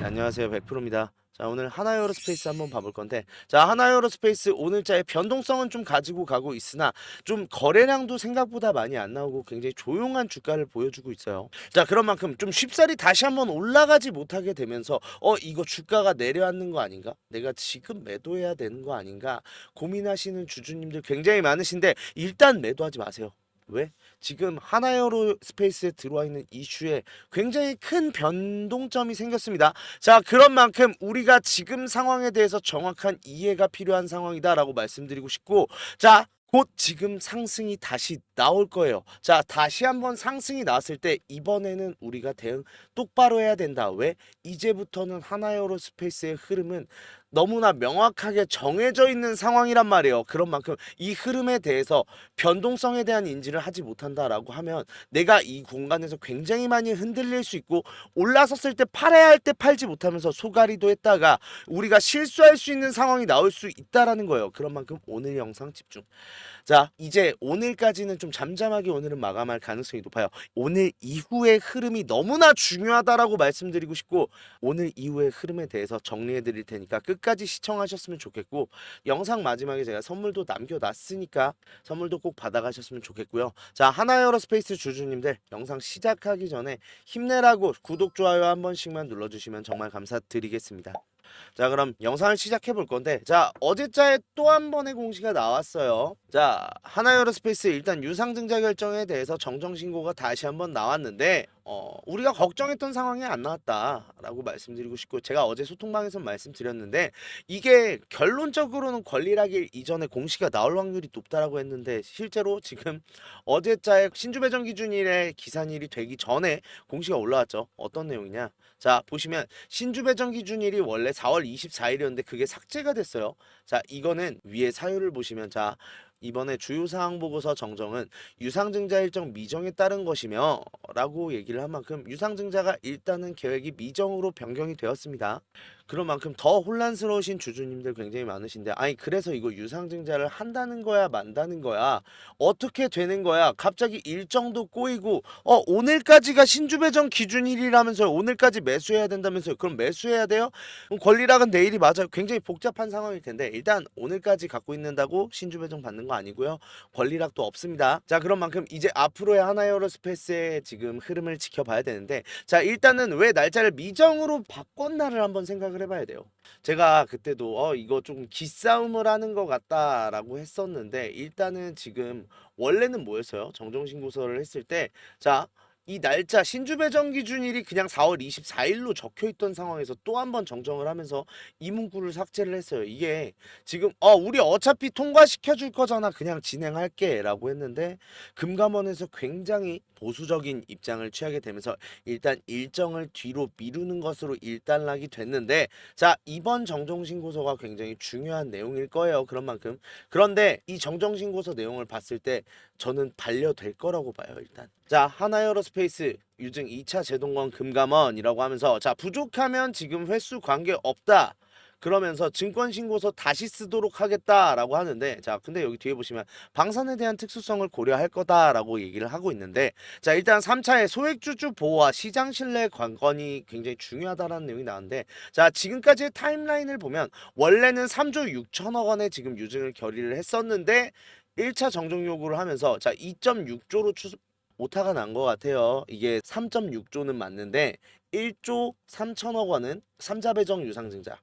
안녕하세요. 100%입니다. 자, 오늘 하나에어로스페이스 한번 봐볼 건데, 자, 하나에어로스페이스 오늘자의 변동성은 좀 가지고 가고 있으나 좀 거래량도 생각보다 많이 안 나오고 굉장히 조용한 주가를 보여주고 있어요. 자, 그런 만큼 좀 쉽사리 다시 한번 올라가지 못하게 되면서 이거 주가가 내려앉는 거 아닌가? 내가 지금 매도해야 되는 거 아닌가? 고민하시는 주주님들 굉장히 많으신데 일단 매도하지 마세요. 왜? 지금 하나에어로 스페이스에 들어와 있는 이슈에 굉장히 큰 변동점이 생겼습니다. 자, 그런 만큼 우리가 지금 상황에 대해서 정확한 이해가 필요한 상황이다라고 말씀드리고 싶고, 자, 곧 지금 상승이 다시 나올 거예요. 자, 다시 한번 상승이 나왔을 때 이번에는 우리가 대응 똑바로 해야 된다. 왜? 이제부터는 하나에어로 스페이스의 흐름은 너무나 명확하게 정해져 있는 상황이란 말이에요. 그런 만큼 이 흐름에 대해서 변동성에 대한 인지를 하지 못한다라고 하면 내가 이 공간에서 굉장히 많이 흔들릴 수 있고, 올라섰을 때 팔아야 할 때 팔지 못하면서 소가리도 했다가 우리가 실수할 수 있는 상황이 나올 수 있다라는 거예요. 그런 만큼 오늘 영상 집중. 자, 이제 오늘까지는 좀 잠잠하게 오늘은 마감할 가능성이 높아요. 오늘 이후의 흐름이 너무나 중요하다라고 말씀드리고 싶고, 오늘 이후의 흐름에 대해서 정리해 드릴 테니까 끝까지 시청하셨으면 좋겠고, 영상 마지막에 제가 선물도 남겨놨으니까 선물도 꼭 받아가셨으면 좋겠고요. 자, 하나에어로스페이스 주주님들, 영상 시작하기 전에 힘내라고 구독, 좋아요 한 번씩만 눌러주시면 정말 감사드리겠습니다. 자, 그럼 영상을 시작해 볼 건데, 자, 어제자에 또 한 번의 공시가 나왔어요. 자, 하나에어로스페이스 일단 유상증자 결정에 대해서 정정신고가 다시 한번 나왔는데, 우리가 걱정했던 상황이 안 나왔다라고 말씀드리고 싶고, 제가 어제 소통방에서 말씀드렸는데 이게 결론적으로는 권리락일 이전에 공시가 나올 확률이 높다라고 했는데, 실제로 지금 어제자에 신주배정 기준일에 기산일이 되기 전에 공시가 올라왔죠. 어떤 내용이냐? 자, 보시면 신주배정 기준일이 원래 4월 24일이었는데 그게 삭제가 됐어요. 자, 이거는 위에 사유를 보시면, 자, 이번에 주요사항 보고서 정정은 유상증자 일정 미정에 따른 것이며 라고 얘기를 한 만큼 유상증자가 일단은 계획이 미정으로 변경이 되었습니다. 그런 만큼 더 혼란스러우신 주주님들 굉장히 많으신데, 아니 그래서 이거 유상증자를 한다는 거야 만다는 거야, 어떻게 되는 거야, 갑자기 일정도 꼬이고 오늘까지가 신주배정 기준일이라면서요. 오늘까지 매수해야 된다면서요. 그럼 매수해야 돼요? 그럼 권리락은 내일이 맞아요. 굉장히 복잡한 상황일 텐데, 일단 오늘까지 갖고 있는다고 신주배정 받는 거 아니고요. 권리락도 없습니다. 자, 그런 만큼 이제 앞으로의 하나에어로스페이스의 지금 흐름을 지켜봐야 되는데, 자, 일단은 왜 날짜를 미정으로 바꿨나를 한번 생각을 해봐야 돼요. 제가 그때도 이거 좀 기싸움을 하는 것 같다라고 했었는데, 일단은 지금 원래는 뭐였어요? 정정신고서를 했을 때, 자, 이 날짜 신주배정 기준일이 그냥 4월 24일로 적혀있던 상황에서 또 한 번 정정을 하면서 이 문구를 삭제를 했어요. 이게 지금 우리 어차피 통과시켜 줄 거잖아, 그냥 진행할게 라고 했는데, 금감원에서 굉장히 보수적인 입장을 취하게 되면서 일단 일정을 뒤로 미루는 것으로 일단락이 됐는데, 자, 이번 정정신고서가 굉장히 중요한 내용일 거예요. 그런 만큼, 그런데 이 정정신고서 내용을 봤을 때 저는 반려될 거라고 봐요. 일단, 자, 하나에어로스페이스 유증 2차 제동권 금감원이라고 하면서, 자, 부족하면 지금 횟수 관계 없다 그러면서 증권신고서 다시 쓰도록 하겠다라고 하는데, 자, 근데 여기 뒤에 보시면 방산에 대한 특수성을 고려할 거다라고 얘기를 하고 있는데, 자, 일단 3차의 소액주주 보호와 시장 신뢰 관건이 굉장히 중요하다라는 내용이 나왔는데, 자, 지금까지의 타임라인을 보면 원래는 3조 6천억 원의 지금 유증을 결의를 했었는데 1차 정정 요구를 하면서, 자, 2.6조로 오타가 난 것 같아요. 이게 3.6조는 맞는데 1조 3천억 원은 삼자배정 유상증자,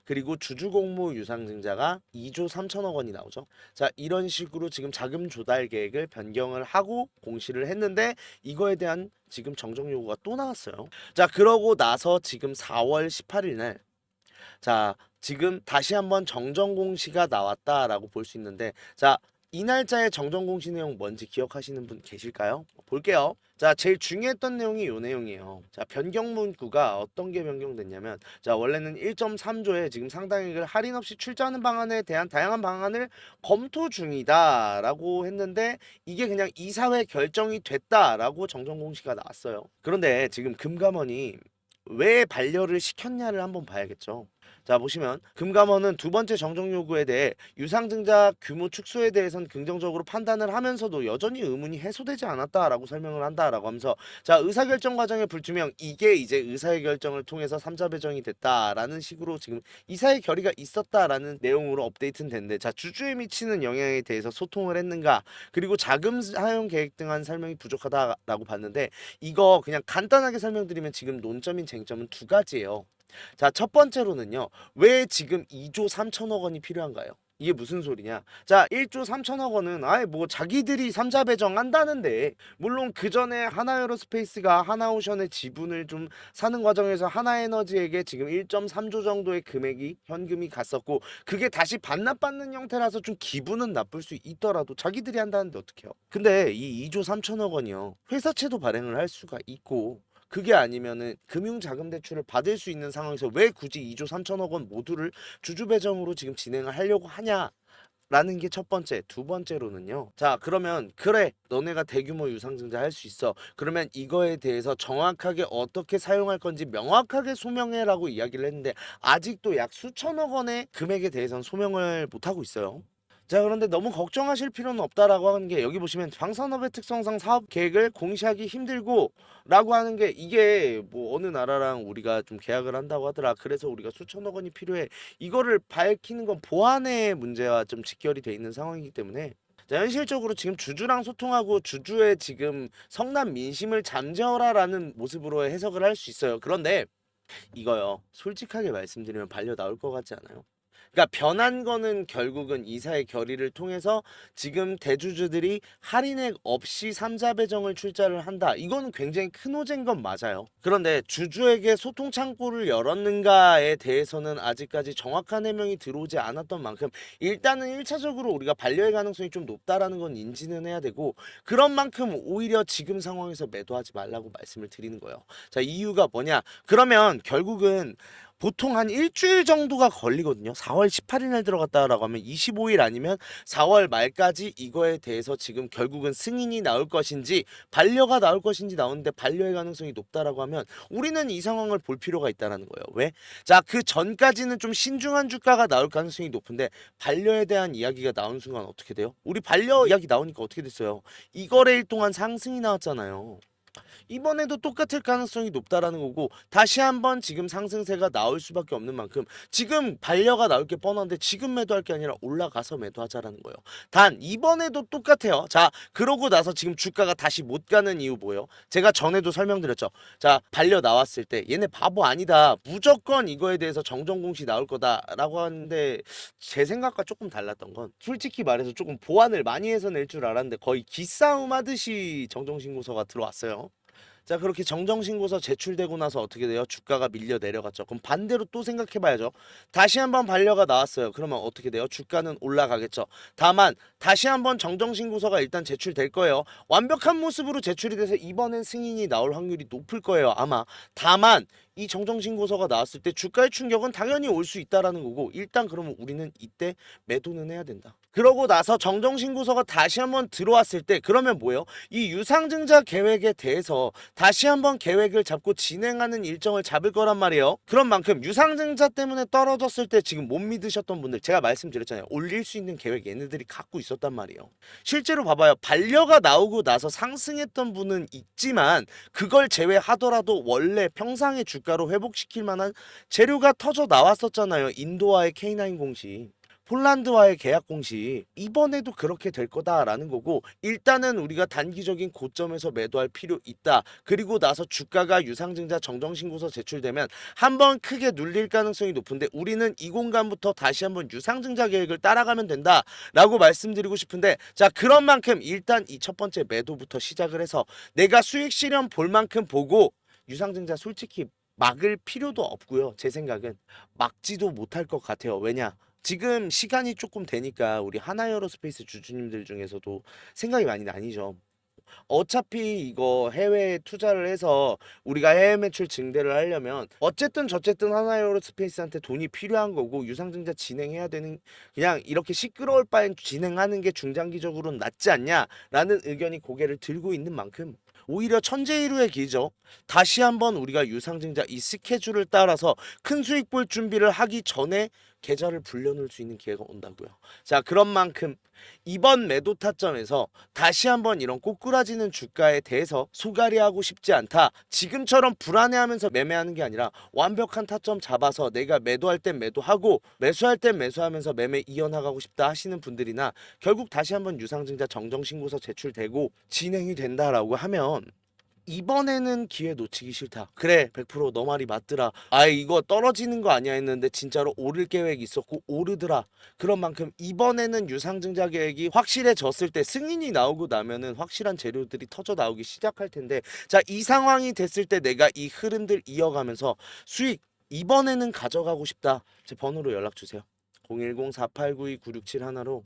그리고 주주공모 유상증자가 2조 3천억 원이 나오죠. 자, 이런 식으로 지금 자금 조달 계획을 변경을 하고 공시를 했는데, 이거에 대한 지금 정정 요구가 또 나왔어요. 자, 그러고 나서 지금 4월 18일 날, 자, 지금 다시 한번 정정 공시가 나왔다라고 볼 수 있는데, 자, 이 날짜의 정정 공시 내용 뭔지 기억하시는 분 계실까요? 볼게요. 자, 제일 중요했던 내용이 요 내용이에요. 자, 변경 문구가 어떤 게 변경됐냐면, 자, 원래는 1.3조에 지금 상당액을 할인 없이 출자하는 방안에 대한 다양한 방안을 검토 중이다라고 했는데, 이게 그냥 이사회 결정이 됐다라고 정정 공시가 나왔어요. 그런데 지금 금감원이 왜 반려를 시켰냐를 한번 봐야겠죠. 자 보시면 금감원은 두 번째 정정 요구에 대해 유상증자 규모 축소에 대해선 긍정적으로 판단을 하면서도 여전히 의문이 해소되지 않았다라고 설명을 한다라고 하면서 자 의사결정 과정의 불투명 이게 이제 의사의 결정을 통해서 삼자 배정이 됐다라는 식으로 지금 이사의 결의가 있었다라는 내용으로 업데이트는 됐는데 자 주주에 미치는 영향에 대해서 소통을 했는가 그리고 자금 사용 계획 등한 설명이 부족하다라고 봤는데 이거 그냥 간단하게 설명드리면 지금 논점인 쟁점은 두 가지예요. 자, 첫 번째로는요. 왜 지금 2조 3천억 원이 필요한가요? 이게 무슨 소리냐? 자, 1조 3천억 원은 아예 뭐 자기들이 삼자 배정한다는데 물론 그 전에 하나에어로스페이스가 하나오션의 지분을 좀 사는 과정에서 하나에너지에게 지금 1.3조 정도의 금액이 현금이 갔었고 그게 다시 반납받는 형태라서 좀 기분은 나쁠 수 있더라도 자기들이 한다는데 어떡해요? 근데 이 2조 3천억 원이요. 회사채도 발행을 할 수가 있고 그게 아니면은 금융자금대출을 받을 수 있는 상황에서 왜 굳이 2조 3천억 원 모두를 주주배정으로 지금 진행을 하려고 하냐? 라는 게 첫 번째. 두 번째로는요. 자, 그러면 그래. 너네가 대규모 유상증자 할 수 있어. 그러면 이거에 대해서 정확하게 어떻게 사용할 건지 명확하게 소명해라고 이야기를 했는데 아직도 약 수천억 원의 금액에 대해서는 소명을 못 하고 있어요. 자 그런데 너무 걱정하실 필요는 없다라고 하는 게 여기 보시면 방산업의 특성상 사업 계획을 공시하기 힘들고 라고 하는 게 이게 뭐 어느 나라랑 우리가 좀 계약을 한다고 하더라 그래서 우리가 수천억 원이 필요해 이거를 밝히는 건 보안의 문제와 좀 직결이 돼 있는 상황이기 때문에 자, 현실적으로 지금 주주랑 소통하고 주주의 지금 성난 민심을 잠재워라라는 모습으로 해석을 할 수 있어요. 그런데 이거요 솔직하게 말씀드리면 반려 나올 것 같지 않아요? 그러니까 변한 거는 결국은 이사의 결의를 통해서 지금 대주주들이 할인액 없이 삼자 배정을 출자를 한다. 이거는 굉장히 큰 호재인 건 맞아요. 그런데 주주에게 소통 창구를 열었는가에 대해서는 아직까지 정확한 해명이 들어오지 않았던 만큼 일단은 1차적으로 우리가 반려의 가능성이 좀 높다라는 건 인지는 해야 되고 그런 만큼 오히려 지금 상황에서 매도하지 말라고 말씀을 드리는 거예요. 자, 이유가 뭐냐? 그러면 결국은 보통 한 일주일 정도가 걸리거든요. 4월 18일 날 들어갔다라고 하면 25일 아니면 4월 말까지 이거에 대해서 지금 결국은 승인이 나올 것인지 반려가 나올 것인지 나오는데 반려의 가능성이 높다라고 하면 우리는 이 상황을 볼 필요가 있다라는 거예요. 왜? 자, 그 전까지는 좀 신중한 주가가 나올 가능성이 높은데 반려에 대한 이야기가 나오는 순간 어떻게 돼요? 우리 반려 이야기 나오니까 어떻게 됐어요? 이거래일 동안 상승이 나왔잖아요. 이번에도 똑같을 가능성이 높다라는 거고 다시 한번 지금 상승세가 나올 수밖에 없는 만큼 지금 반려가 나올 게 뻔한데 지금 매도할 게 아니라 올라가서 매도하자라는 거예요. 단 이번에도 똑같아요. 자 그러고 나서 지금 주가가 다시 못 가는 이유 뭐예요? 제가 전에도 설명드렸죠. 자 반려 나왔을 때 얘네 바보 아니다. 무조건 이거에 대해서 정정공시 나올 거다라고 하는데 제 생각과 조금 달랐던 건 솔직히 말해서 조금 보완을 많이 해서 낼 줄 알았는데 거의 기싸움 하듯이 정정신고서가 들어왔어요. 자 그렇게 정정신고서 제출되고 나서 어떻게 돼요? 주가가 밀려 내려갔죠. 그럼 반대로 또 생각해봐야죠. 다시 한번 반려가 나왔어요. 그러면 어떻게 돼요? 주가는 올라가겠죠. 다만 다시 한번 정정신고서가 일단 제출될 거예요. 완벽한 모습으로 제출이 돼서 이번엔 승인이 나올 확률이 높을 거예요. 아마. 다만 이 정정신고서가 나왔을 때 주가의 충격은 당연히 올 수 있다라는 거고 일단 그러면 우리는 이때 매도는 해야 된다. 그러고 나서 정정신고서가 다시 한번 들어왔을 때 그러면 뭐예요? 이 유상증자 계획에 대해서 다시 한번 계획을 잡고 진행하는 일정을 잡을 거란 말이에요. 그런 만큼 유상증자 때문에 떨어졌을 때 지금 못 믿으셨던 분들 제가 말씀드렸잖아요. 올릴 수 있는 계획 얘네들이 갖고 있었단 말이에요. 실제로 봐봐요. 반려가 나오고 나서 상승했던 분은 있지만 그걸 제외하더라도 원래 평상의 주가로 회복시킬 만한 재료가 터져 나왔었잖아요. 인도와의 K9 공시. 폴란드와의 계약 공시 이번에도 그렇게 될 거다라는 거고 일단은 우리가 단기적인 고점에서 매도할 필요 있다. 그리고 나서 주가가 유상증자 정정신고서 제출되면 한번 크게 눌릴 가능성이 높은데 우리는 이 공간부터 다시 한번 유상증자 계획을 따라가면 된다라고 말씀드리고 싶은데 자 그런 만큼 일단 이 첫 번째 매도부터 시작을 해서 내가 수익 실현 볼 만큼 보고 유상증자 솔직히 막을 필요도 없고요. 제 생각은 막지도 못할 것 같아요. 왜냐? 지금 시간이 조금 되니까 우리 하나에어로스페이스 주주님들 중에서도 생각이 많이 나뉘죠. 어차피 이거 해외에 투자를 해서 우리가 해외 매출 증대를 하려면 어쨌든 저쨌든 하나에어로스페이스한테 돈이 필요한 거고 유상증자 진행해야 되는 그냥 이렇게 시끄러울 바엔 진행하는 게 중장기적으로는 낫지 않냐라는 의견이 고개를 들고 있는 만큼 오히려 천재일우의 길이죠. 다시 한번 우리가 유상증자 이 스케줄을 따라서 큰 수익 볼 준비를 하기 전에 계좌를 불려놓을 수 있는 기회가 온다고요. 자, 그런 만큼 이번 매도 타점에서 다시 한번 이런 꼬꾸라지는 주가에 대해서 소가리하고 싶지 않다. 지금처럼 불안해하면서 매매하는 게 아니라 완벽한 타점 잡아서 내가 매도할 땐 매도하고 매수할 땐 매수하면서 매매 이어나가고 싶다 하시는 분들이나 결국 다시 한번 유상증자 정정신고서 제출되고 진행이 된다라고 하면 이번에는 기회 놓치기 싫다. 그래 100%너 말이 맞더라. 아 이거 떨어지는 거 아니야 했는데 진짜로 오를 계획이 있었고 오르더라. 그런 만큼 이번에는 유상증자 계획이 확실해졌을 때 승인이 나오고 나면은 확실한 재료들이 터져 나오기 시작할 텐데 자 이 상황이 됐을 때 내가 이 흐름들 이어가면서 수익 이번에는 가져가고 싶다. 제 번호로 연락 주세요. 010-4892-9671로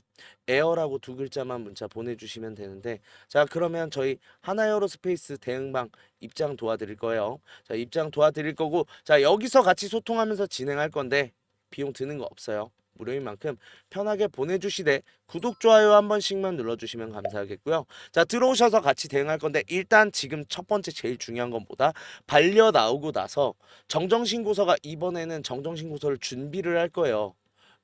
에어라고 두 글자만 문자 보내주시면 되는데 자 그러면 저희 하나에어로스페이스 대응방 입장 도와드릴 거예요. 자 입장 도와드릴 거고 자 여기서 같이 소통하면서 진행할 건데 비용 드는 거 없어요. 무료인 만큼 편하게 보내주시되 구독 좋아요 한 번씩만 눌러주시면 감사하겠고요. 자 들어오셔서 같이 대응할 건데 일단 지금 첫 번째 제일 중요한 건 뭐다? 반려 나오고 나서 정정신고서가 이번에는 정정신고서를 준비를 할 거예요.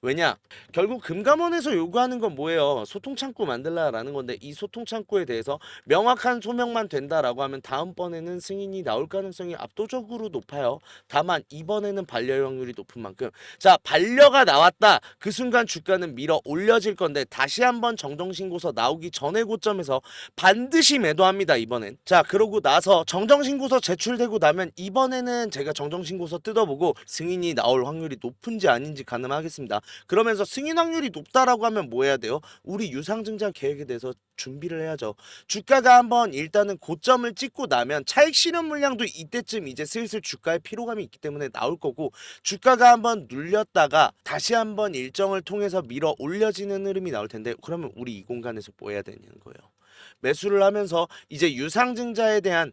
왜냐? 결국 금감원에서 요구하는 건 뭐예요? 소통창구 만들라라는 건데 이 소통창구에 대해서 명확한 소명만 된다라고 하면 다음번에는 승인이 나올 가능성이 압도적으로 높아요. 다만 이번에는 반려 확률이 높은 만큼 자 반려가 나왔다. 그 순간 주가는 밀어 올려질 건데 다시 한번 정정신고서 나오기 전의 고점에서 반드시 매도합니다. 이번엔. 자 그러고 나서 정정신고서 제출되고 나면 이번에는 제가 정정신고서 뜯어보고 승인이 나올 확률이 높은지 아닌지 가늠하겠습니다. 그러면서 승인 확률이 높다라고 하면 뭐 해야 돼요? 우리 유상증자 계획에 대해서 준비를 해야죠. 주가가 한번 일단은 고점을 찍고 나면 차익 실현 물량도 이때쯤 이제 슬슬 주가에 피로감이 있기 때문에 나올 거고 주가가 한번 눌렸다가 다시 한번 일정을 통해서 밀어 올려지는 흐름이 나올 텐데 그러면 우리 이 공간에서 뭐 해야 되냐는 거예요. 매수를 하면서 이제 유상증자에 대한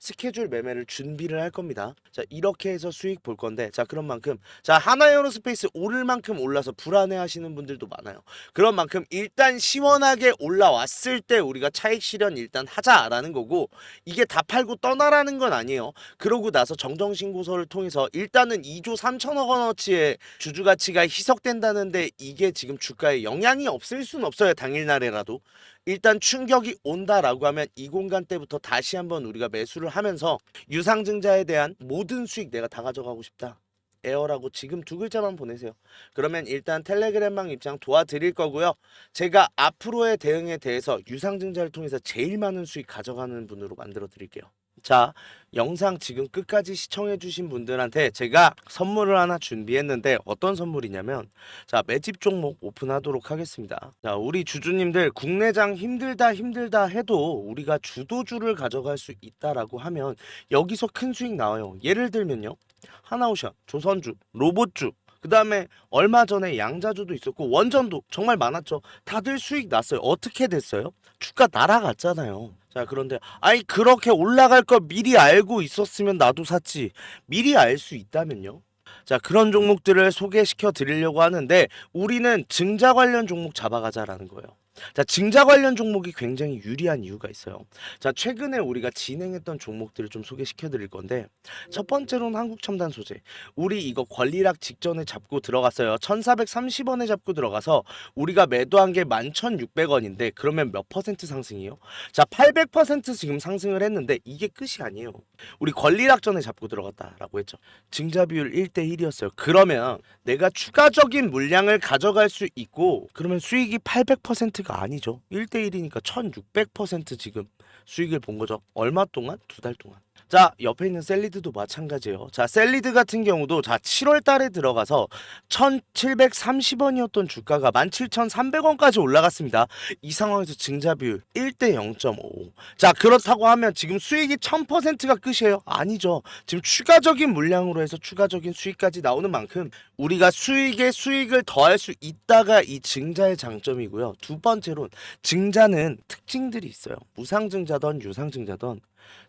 스케줄 매매를 준비를 할 겁니다. 자 이렇게 해서 수익 볼 건데 자 그런 만큼 자 하나에어로스페이스 오를 만큼 올라서 불안해 하시는 분들도 많아요. 그런 만큼 일단 시원하게 올라왔을 때 우리가 차익 실현 일단 하자라는 거고 이게 다 팔고 떠나라는 건 아니에요. 그러고 나서 정정신고서를 통해서 일단은 2조 3천억 원어치의 주주가치가 희석된다는데 이게 지금 주가에 영향이 없을 순 없어요. 당일날에라도. 일단 충격이 온다라고 하면 이 공간 때부터 다시 한번 우리가 매수를 하면서 유상증자에 대한 모든 수익 내가 다 가져가고 싶다. 에어라고 지금 두 글자만 보내세요. 그러면 일단 텔레그램방 입장 도와드릴 거고요. 제가 앞으로의 대응에 대해서 유상증자를 통해서 제일 많은 수익 가져가는 분으로 만들어 드릴게요. 자 영상 지금 끝까지 시청해주신 분들한테 제가 선물을 하나 준비했는데 어떤 선물이냐면 자 매집 종목 오픈하도록 하겠습니다. 자 우리 주주님들 국내장 힘들다 해도 우리가 주도주를 가져갈 수 있다라고 하면 여기서 큰 수익 나와요. 예를 들면요 하나오션, 조선주, 로봇주 그 다음에 얼마 전에 양자주도 있었고 원전도 정말 많았죠. 다들 수익 났어요. 어떻게 됐어요? 주가 날아갔잖아요. 자 그런데 아니 그렇게 올라갈 거 미리 알고 있었으면 나도 샀지. 미리 알 수 있다면요. 자 그런 종목들을 소개시켜 드리려고 하는데 우리는 증자 관련 종목 잡아가자라는 거예요. 자 증자 관련 종목이 굉장히 유리한 이유가 있어요. 자 최근에 우리가 진행했던 종목들을 좀 소개시켜 드릴 건데 첫 번째로는 한국첨단 소재 우리 이거 권리락 직전에 잡고 들어갔어요. 1430원에 잡고 들어가서 우리가 매도한 게 11,600원인데 그러면 몇 퍼센트 상승이에요? 자 800% 지금 상승을 했는데 이게 끝이 아니에요. 우리 권리락 전에 잡고 들어갔다라고 했죠. 증자 비율 1대1이었어요. 그러면 내가 추가적인 물량을 가져갈 수 있고 그러면 수익이 800%가 아니죠. 1대1이니까 1600% 지금 수익을 본 거죠. 얼마 동안? 두 달 동안. 자 옆에 있는 셀리드도 마찬가지예요. 자 셀리드 같은 경우도 자 7월 달에 들어가서 1730원이었던 주가가 17,300원까지 올라갔습니다. 이 상황에서 증자 비율 1대 0.5. 자 그렇다고 하면 지금 수익이 1000%가 끝이에요? 아니죠. 지금 추가적인 물량으로 해서 추가적인 수익까지 나오는 만큼 우리가 수익에 수익을 더할 수 있다가 이 증자의 장점이고요. 두 번째로는 증자는 특징들이 있어요. 무상증자든 유상증자든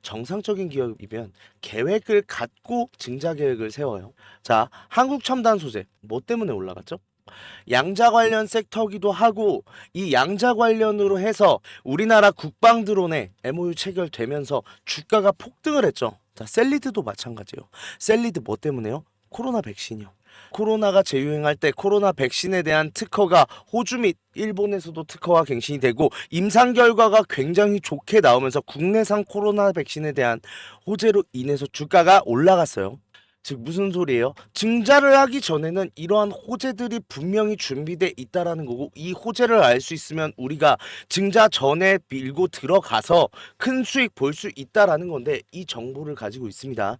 정상적인 기업이면 계획을 갖고 증자 계획을 세워요. 자, 한국첨단 소재 뭐 때문에 올라갔죠? 양자 관련 섹터기도 하고 이 양자 관련으로 해서 우리나라 국방 드론에 MOU 체결되면서 주가가 폭등을 했죠. 자, 셀리드도 마찬가지예요. 셀리드 뭐 때문에요? 코로나 백신이요. 코로나가 재유행할 때 코로나 백신에 대한 특허가 호주 및 일본에서도 특허가 갱신이 되고 임상 결과가 굉장히 좋게 나오면서 국내산 코로나 백신에 대한 호재로 인해서 주가가 올라갔어요. 즉 무슨 소리예요? 증자를 하기 전에는 이러한 호재들이 분명히 준비돼 있다라는 거고 이 호재를 알 수 있으면 우리가 증자 전에 밀고 들어가서 큰 수익 볼 수 있다라는 건데 이 정보를 가지고 있습니다.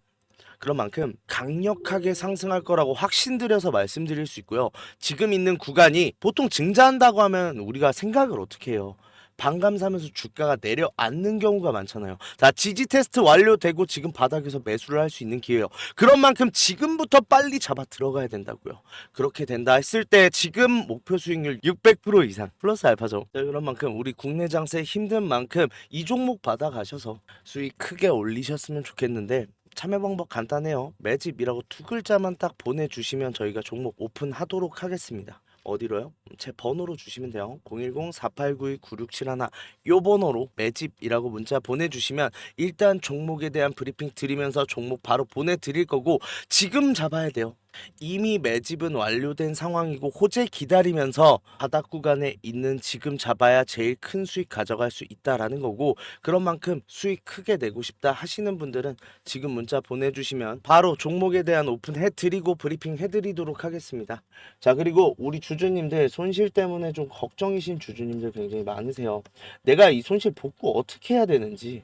그런 만큼 강력하게 상승할 거라고 확신드려서 말씀드릴 수 있고요. 지금 있는 구간이 보통 증자한다고 하면 우리가 생각을 어떻게 해요? 반감사면서 주가가 내려앉는 경우가 많잖아요. 자, 지지 테스트 완료되고 지금 바닥에서 매수를 할 수 있는 기회예요. 그런 만큼 지금부터 빨리 잡아 들어가야 된다고요. 그렇게 된다 했을 때 지금 목표 수익률 600% 이상 플러스 알파죠. 자, 그런 만큼 우리 국내 장세 힘든 만큼 이 종목 받아가셔서 수익 크게 올리셨으면 좋겠는데 참여 방법 간단해요. 매집이라고 두 글자만 딱 보내주시면 저희가 종목 오픈하도록 하겠습니다. 어디로요? 제 번호로 주시면 돼요. 010-4892-9671 요 번호로 매집이라고 문자 보내주시면 일단 종목에 대한 브리핑 드리면서 종목 바로 보내드릴 거고 지금 잡아야 돼요. 이미 매집은 완료된 상황이고 호재 기다리면서 바닥 구간에 있는 지금 잡아야 제일 큰 수익 가져갈 수 있다라는 거고 그런 만큼 수익 크게 내고 싶다 하시는 분들은 지금 문자 보내주시면 바로 종목에 대한 오픈해드리고 브리핑 해드리도록 하겠습니다. 자, 그리고 우리 주주님들 손실 때문에 좀 걱정이신 주주님들 굉장히 많으세요. 내가 이 손실 복구 어떻게 해야 되는지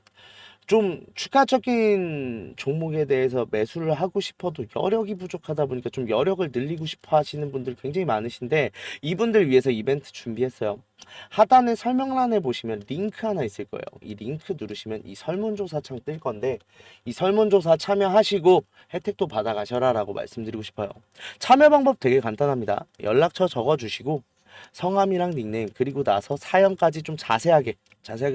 좀 추가적인 종목에 대해서 매수를 하고 싶어도 여력이 부족하다 보니까 좀 여력을 늘리고 싶어 하시는 분들 굉장히 많으신데 이분들 위해서 이벤트 준비했어요. 하단에 설명란에 보시면 링크 하나 있을 거예요. 이 링크 누르시면 이 설문조사 창 뜰 건데 이 설문조사 참여하시고 혜택도 받아가셔라 라고 말씀드리고 싶어요. 참여 방법 되게 간단합니다. 연락처 적어주시고 성함이랑 닉네임 그리고 나서 사연까지 좀 자세하게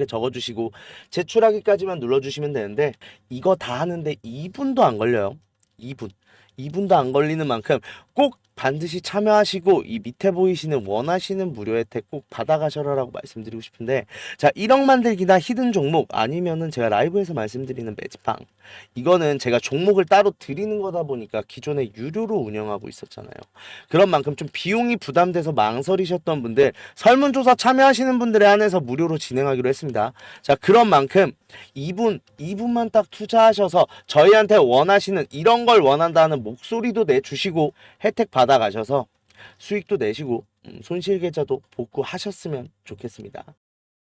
적어주시고 제출하기까지만 눌러주시면 되는데 이거 다 하는데 2분도 안 걸려요. 2분도 안 걸리는 만큼 꼭 반드시 참여하시고 이 밑에 보이시는 원하시는 무료 혜택 꼭 받아가셔라라고 말씀드리고 싶은데 자 1억 만들기나 히든 종목 아니면은 제가 라이브에서 말씀드리는 매집방 이거는 제가 종목을 따로 드리는 거다 보니까 기존에 유료로 운영하고 있었잖아요. 그런 만큼 좀 비용이 부담돼서 망설이셨던 분들 설문조사 참여하시는 분들에 한해서 무료로 진행하기로 했습니다. 자 그런 만큼 2분만 딱 투자하셔서 저희한테 원하시는 이런 걸 원한다는 목소리도 내주시고 혜택 받아가셔서 수익도 내시고 손실 계좌도 복구하셨으면 좋겠습니다.